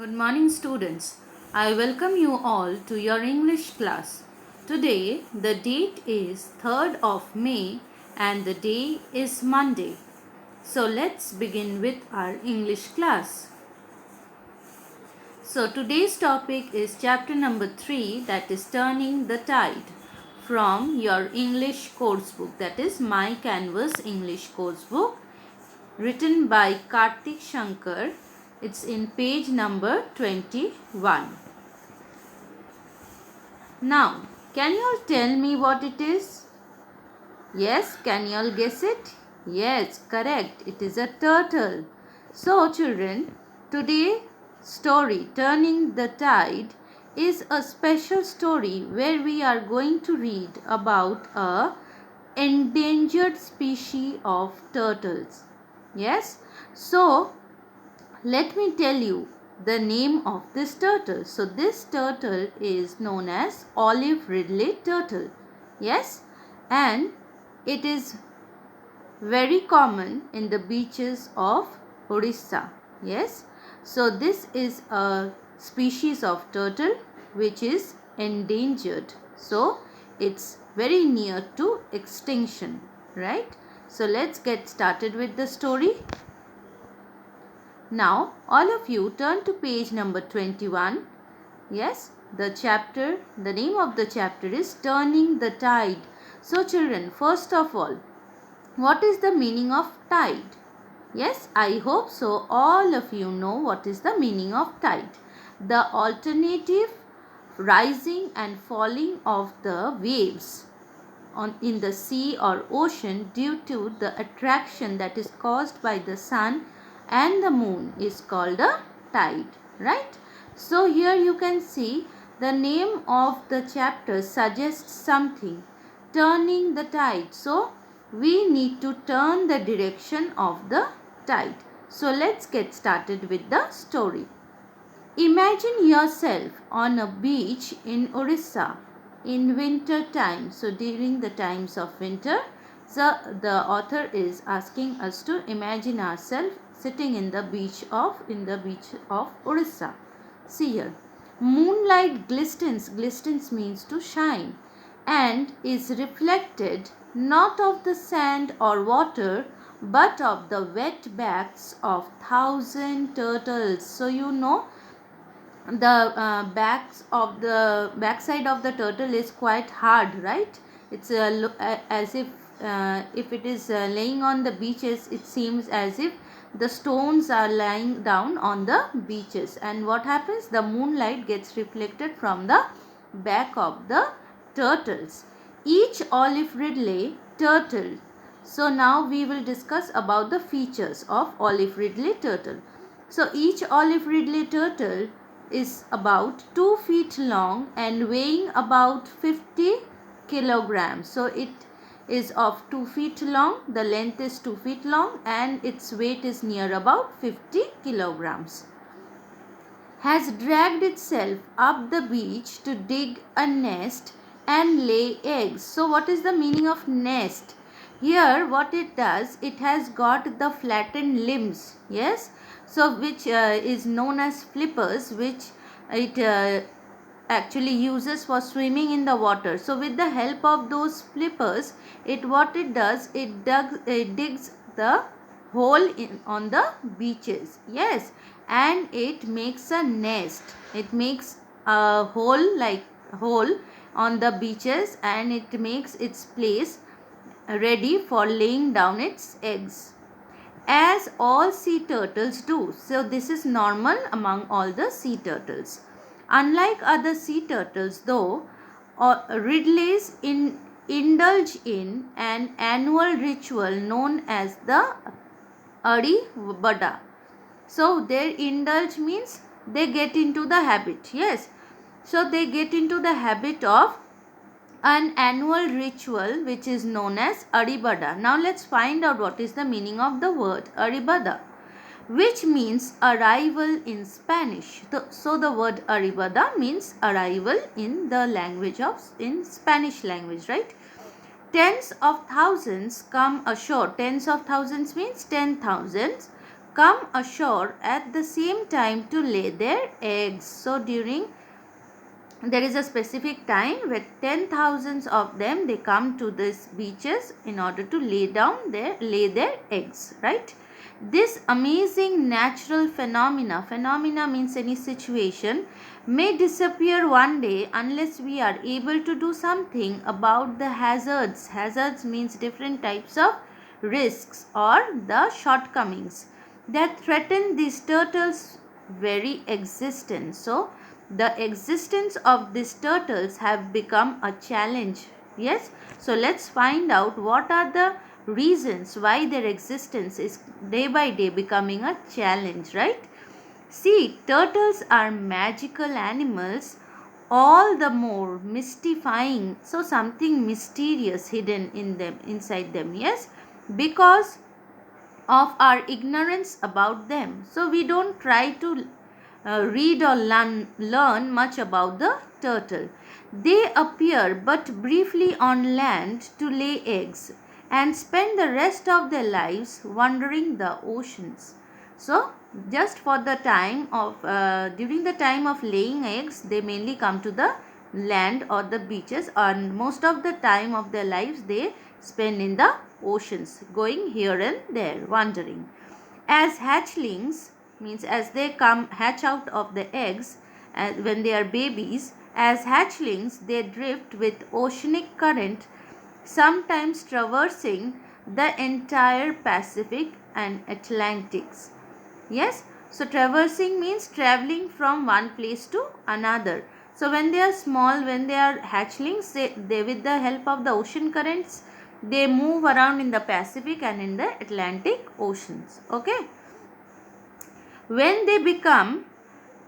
Good morning, students. I welcome you all to your English class. Today, the date is 3rd of May and the day is Monday. So, let's begin with our English class. So, today's topic is chapter number 3, that is Turning the Tide, from your English course book, that is My Canvas English course book, written by Kartik Shsnker. It's in page number 21. Now, can you all tell me what it is? Yes, can you all guess it? Yes, correct. It is a turtle. So, children, today's story, Turning the Tide, is a special story where we are going to read about a endangered species of turtles. Yes, so let me tell you the name of this turtle. So this turtle is known as olive ridley turtle. Yes, and it is very common in the beaches of Orissa. Yes, so this is a species of turtle which is endangered. So it's very near to extinction, right? So let's get started with the story. Now, all of you turn to page number 21. Yes, the name of the chapter is Turning the Tide. So, children, first of all, what is the meaning of tide? Yes, I hope so. All of you know what is the meaning of tide. The alternative rising and falling of the waves in the sea or ocean due to the attraction that is caused by the sun and the moon is called a tide, right? So here you can see the name of the chapter suggests something, turning the tide. So we need to turn the direction of the tide. So let's get started with the story. Imagine yourself on a beach in Orissa in winter time. So during the times of winter, the author is asking us to imagine ourselves sitting in the beach of Orissa. See here, moonlight glistens. Glistens means to shine, and is reflected not of the sand or water, but of the wet backs of 1,000 turtles. So you know the backside of the turtle is quite hard, right? It's as if it is laying on the beaches, it seems as if the stones are lying down on the beaches, and what happens, the moonlight gets reflected from the back of the turtles. Each olive ridley turtle. So now we will discuss about the features of olive ridley turtle. So each olive ridley turtle is about 2 feet long and weighing about 50 kilograms. So it is of 2 feet long, the length is 2 feet long, and its weight is near about 50 kilograms. Has dragged itself up the beach to dig a nest and lay eggs. So what is the meaning of nest? Here what it does, it has got the flattened limbs, yes, so which is known as flippers, which it actually uses for swimming in the water. So with the help of those flippers, it digs the hole on the beaches, yes, and it makes a nest. It makes a hole on the beaches, and it makes its place ready for laying down its eggs, as all sea turtles do. So this is normal among all the sea turtles. Unlike other sea turtles though, Ridleys indulge in an annual ritual known as the Adi Bada. So their indulge means they get into the habit, yes. So they get into the habit of an annual ritual which is known as Aribada. Now let's find out what is the meaning of the word Aribada, which means arrival in Spanish. So the word Aribada means arrival in the language in Spanish language, right? Tens of thousands come ashore. Tens of thousands means 10,000 come ashore at the same time to lay their eggs. So there is a specific time where 10,000s of them, they come to these beaches in order to lay their eggs, right? This amazing natural phenomena means any situation, may disappear one day unless we are able to do something about the hazards. Hazards means different types of risks or the shortcomings that threaten these turtles' very existence. So the existence of these turtles have become a challenge. Yes, so let's find out what are the reasons why their existence is day by day becoming a challenge, right? See, turtles are magical animals, all the more mystifying. So something mysterious hidden in them, inside them. Yes, because of our ignorance about them. So we don't try to read or learn much about the turtle. They appear but briefly on land to lay eggs and spend the rest of their lives wandering the oceans. So just for the time of during the time of laying eggs, they mainly come to the land or the beaches, and most of the time of their lives they spend in the oceans, going here and there, wandering. As hatchlings, means as they hatch out of the eggs, when they are babies, as hatchlings they drift with oceanic current, sometimes traversing the entire Pacific and Atlantics. Yes, so traversing means traveling from one place to another. So when they are small, when they are hatchlings, they with the help of the ocean currents, they move around in the Pacific and in the Atlantic oceans. Okay. When they become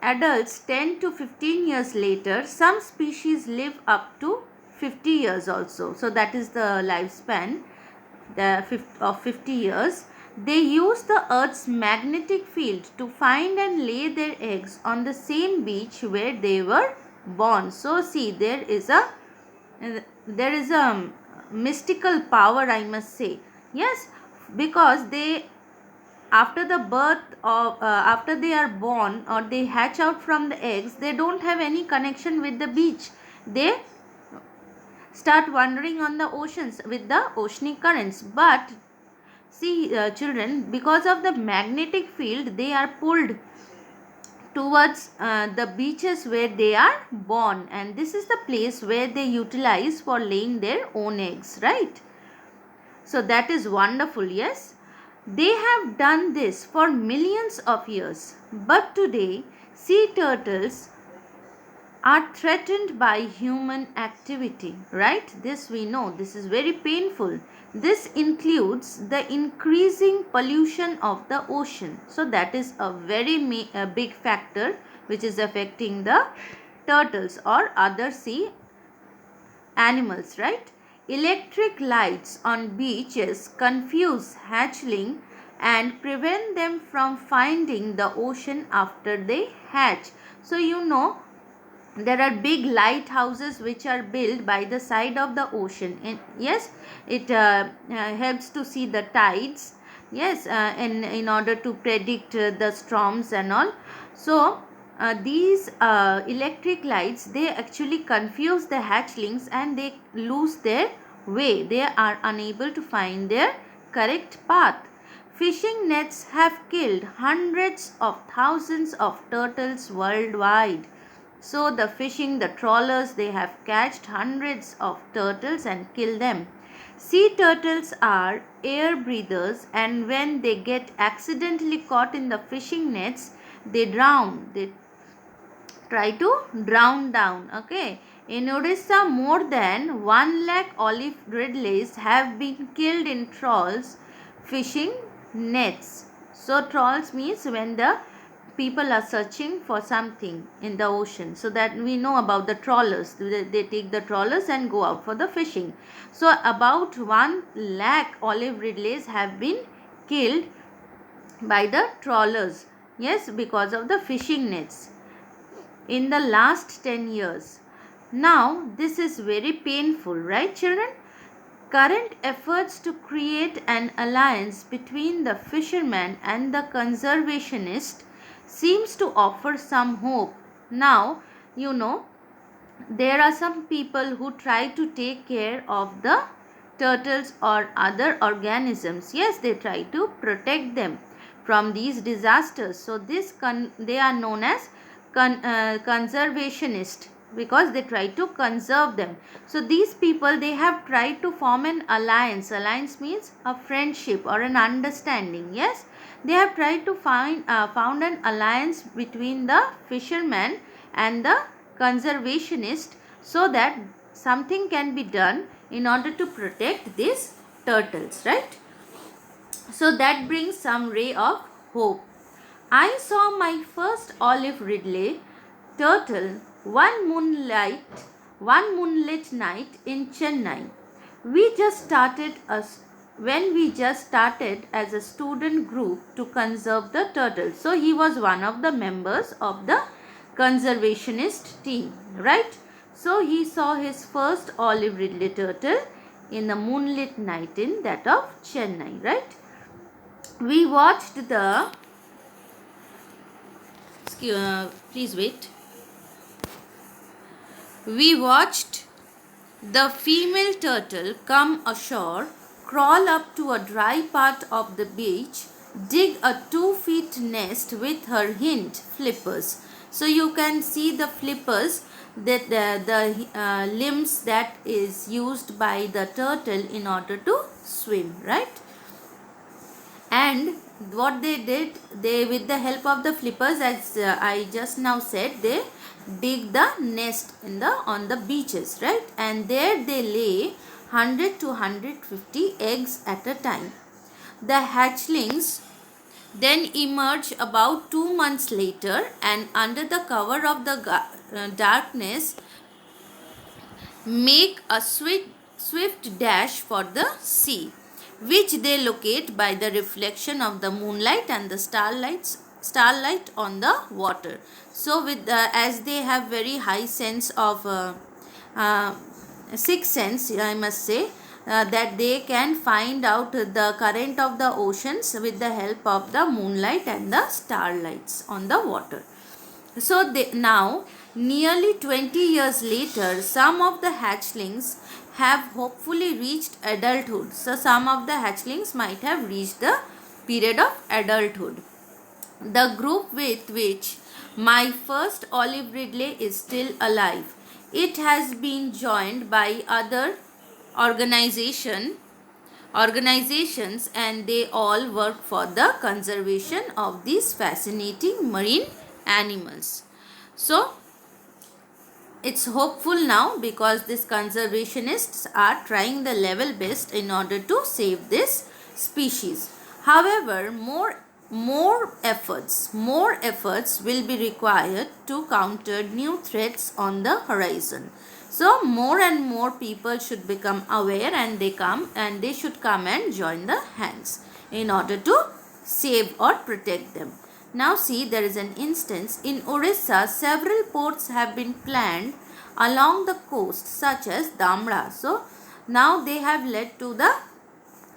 adults 10 to 15 years later, some species live up to 50 years also. So that is the lifespan of 50 years. They use the Earth's magnetic field to find and lay their eggs on the same beach where they were born. So see, there is a mystical power, I must say. Yes, because they, after the birth of after they are born or they hatch out from the eggs, they don't have any connection with the beach. They start wandering on the oceans with the oceanic currents. But see, children, because of the magnetic field, they are pulled towards the beaches where they are born, and this is the place where they utilize for laying their own eggs, right? So that is wonderful. Yes, they have done this for millions of years, but today sea turtles are threatened by human activity, right? This we know, this is very painful. This includes the increasing pollution of the ocean. So that is a very big factor which is affecting the turtles or other sea animals, right? Electric lights on beaches confuse hatchling and prevent them from finding the ocean after they hatch. So you know, there are big lighthouses which are built by the side of the ocean, and yes, it helps to see the tides. Yes, in order to predict the storms and all. So these electric lights, they actually confuse the hatchlings and they lose their way. They are unable to find their correct path. Fishing nets have killed hundreds of thousands of turtles worldwide. So the trawlers, they have catched hundreds of turtles and killed them. Sea turtles are air breathers, and when they get accidentally caught in the fishing nets, they drown. They try to drown down. Okay. In Odisha, more than 1 lakh olive ridleys have been killed in trawls fishing nets. So trawls means when the people are searching for something in the ocean. So that we know about the trawlers. They take the trawlers and go out for the fishing. So about 1 lakh olive ridleys have been killed by the trawlers. Yes, because of the fishing nets in the last 10 years. Now this is very painful, right children? Current efforts to create an alliance between the fisherman and the conservationist seems to offer some hope. Now, there are some people who try to take care of the turtles or other organisms. Yes, they try to protect them from these disasters. So they are known as conservationists, because they try to conserve them. So these people, they have tried to form an alliance. Alliance means a friendship or an understanding. Yes, they have tried to found an alliance between the fisherman and the conservationist, so that something can be done in order to protect these turtles, right? So that brings some ray of hope. I saw my first olive Ridley turtle one moonlit night in Chennai. We just started when we just started as a student group to conserve the turtle. So he was one of the members of the conservationist team, right? So he saw his first olive Ridley turtle in the moonlit night in that of Chennai, right? We watched the please wait. We watched the female turtle come ashore, crawl up to a dry part of the beach, dig a 2 feet nest with her hind flippers. So you can see the flippers, that the limbs that is used by the turtle in order to swim, right? And what they did, they, with the help of the flippers, as I just now said, they dig the nest on the beaches, right? And there they lay 100 to 150 eggs at a time. The hatchlings then emerge about 2 months later, and under the cover of the darkness make a swift dash for the sea, which they locate by the reflection of the moonlight and the starlight on the water. So with as they have very high sense of sixth sense, I must say, that they can find out the current of the oceans with the help of the moonlight and the starlights on the water. So now, nearly 20 years later, some of the hatchlings have hopefully reached adulthood. So some of the hatchlings might have reached the period of adulthood. The group with which my first olive Ridley is still alive. It has been joined by other organizations, and they all work for the conservation of these fascinating marine animals. So it's hopeful now, because these conservationists are trying the level best in order to save this species. However, more efforts will be required to counter new threats on the horizon. So more and more people should become aware, and they should come and join the hands in order to save or protect them. Now see, there is an instance in Orissa. Several ports have been planned along the coast, such as Damra. So now they have led to the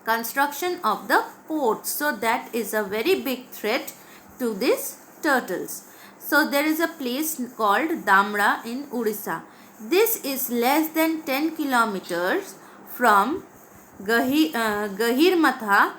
construction of the ports. So that is a very big threat to these turtles. So there is a place called Damra in Orissa. This is less than 10 kilometers from Gahirmatha,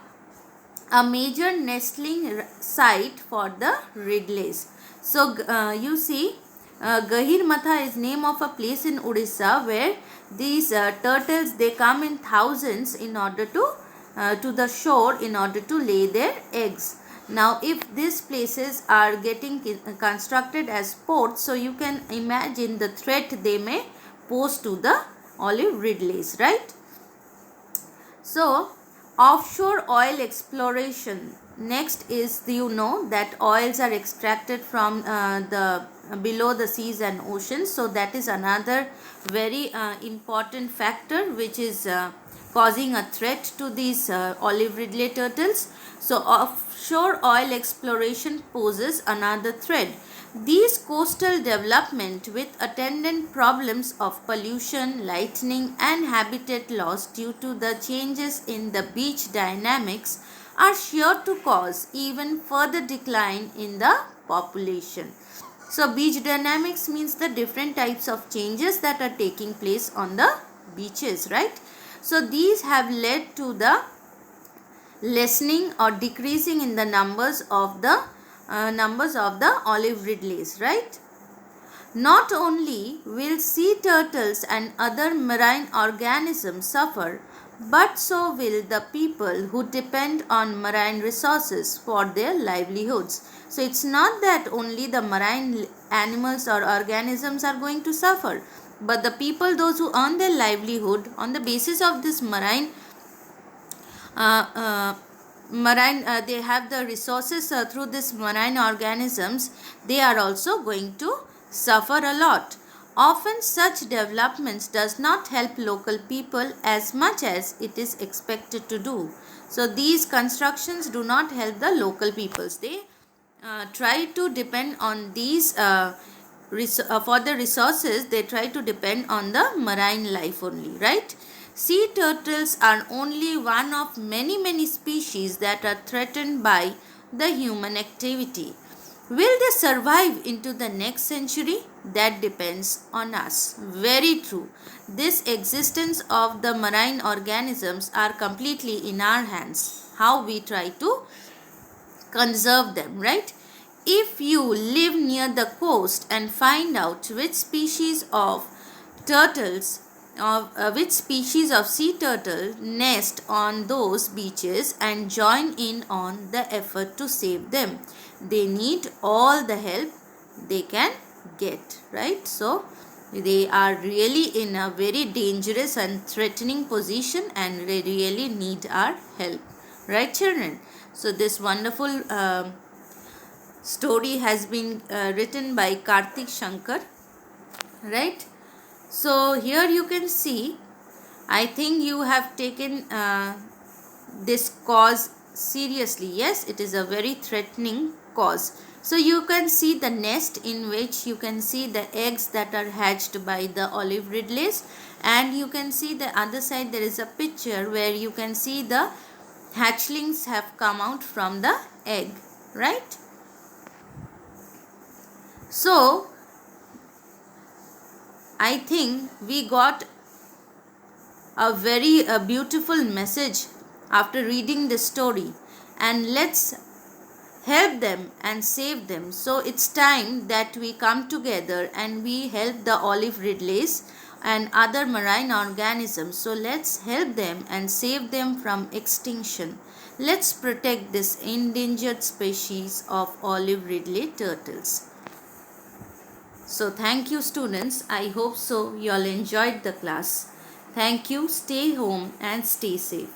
a major nestling site for the Ridleys. So you see, Gahirmatha is name of a place in Odisha where these turtles, they come in thousands in order to the shore in order to lay their eggs. Now if these places are getting constructed as ports, so you can imagine the threat they may pose to the olive Ridleys, right? So offshore oil exploration. Next is, that oils are extracted from below the seas and oceans. So that is another very important factor which is causing a threat to these olive Ridley turtles. So offshore oil exploration poses another threat. These coastal development with attendant problems of pollution, lightning and habitat loss due to the changes in the beach dynamics are sure to cause even further decline in the population. So beach dynamics means the different types of changes that are taking place on the beaches, right? So these have led to the lessening or decreasing in the numbers of the olive ridleys, right? Not only will sea turtles and other marine organisms suffer, but so will the people who depend on marine resources for their livelihoods. So it's not that only the marine animals or organisms are going to suffer, but the people, those who earn their livelihood on the basis of this they have the resources through this marine organisms, they are also going to suffer a lot. Often such developments does not help local people as much as it is expected to do. So these constructions do not help the local peoples. They try to depend on these for the resources. They try to depend on the marine life only, right? Sea turtles are only one of many species that are threatened by the human activity. Will they survive into the next century? That depends on us. Very true. This existence of the marine organisms are completely in our hands. How we try to conserve them, right? If you live near the coast and find out which species of turtles which species of sea turtle nest on those beaches and join in on the effort to save them. They need all the help they can get, right? So they are really in a very dangerous and threatening position and they really need our help, right children? So this wonderful story has been written by Kartik, Shsnker, right? So here you can see, I think you have taken this cause seriously. Yes, it is a very threatening cause. So you can see the nest in which you can see the eggs that are hatched by the olive ridleys, and you can see the other side there is a picture where you can see the hatchlings have come out from the egg, right? So I think we got a very beautiful message after reading this story, and let's help them and save them. So it's time that we come together and we help the olive ridleys and other marine organisms. So let's help them and save them from extinction. Let's protect this endangered species of olive ridley turtles. So thank you students. I hope so you all enjoyed the class. Thank you. Stay home and stay safe.